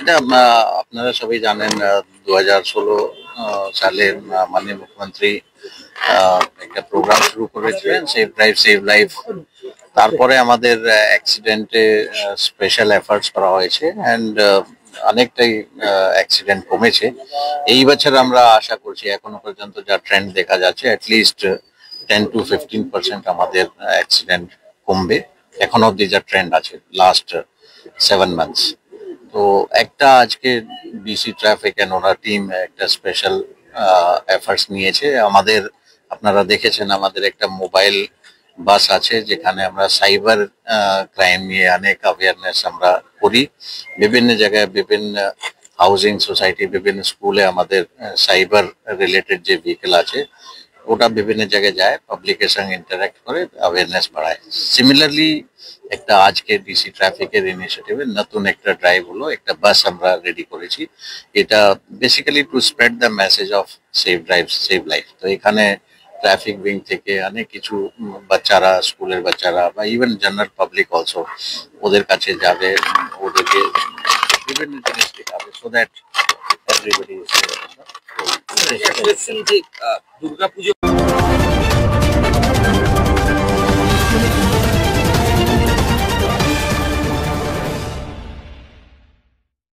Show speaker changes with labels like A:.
A: এটা আপনারা সবাই জানেন 2016 সালে মাননীয় মুখ্যমন্ত্রী একটা প্রোগ্রাম শুরু করেছিলেন সেভ ড্রাইভ সেভ লাইফ। তারপরে আমাদের অ্যাক্সিডেন্টে স্পেশাল এফার্টস করা হয়েছে অ্যান্ড অনেকটাই অ্যাক্সিডেন্ট কমেছে। এই বছর আমরা আশা করছি এখনো পর্যন্ত যা ট্রেন্ড দেখা যাচ্ছে অ্যাটলিস্ট 10 to 15% আমাদের অ্যাক্সিডেন্ট কমবে এখন অব্দি যা ট্রেন্ড আছে লাস্ট 7 মান্থস। তো একটা আজকে ডিসি ট্রাফিক এন্ড ওনার টিম একটা স্পেশাল এফার্টস নিয়েছে। আমাদের আপনারা দেখেছেন আমাদের একটা মোবাইল বাস আছে যেখানে আমরা সাইবার ক্রাইম নিয়ে অনেক অ্যাওয়ারনেস আমরা করি। বিভিন্ন জায়গায় বিভিন্ন হাউজিং সোসাইটি বিভিন্ন স্কুলে আমাদের সাইবার রিলেটেড যে ভেহিকেল আছে ওটা বিভিন্ন জায়গায় যায়, পাবলিকের সঙ্গে ইন্টারাক্ট করে অ্যাওয়ারনেস বাড়ায়। সিমিলারলি একটা আজকে ডিসি ট্রাফিকের ইনিশিয়েটিভে নতুন একটা ড্রাইভ হলো, একটা বাস আমরা রেডি করেছি। এটা basically to spread the message of save drive save life. তো এখানে ট্রাফিক উইং থেকে অনেক কিছু বাচ্চারা, স্কুলের বাচ্চারা বা ইভেন জেনারেল পাবলিক অলসো ওদের কাছে যাবে, ওদেরকে বিভিন্ন জিনিস শেখাবে সো দ্যাট এভরিবডি
B: দুর্গাপুজো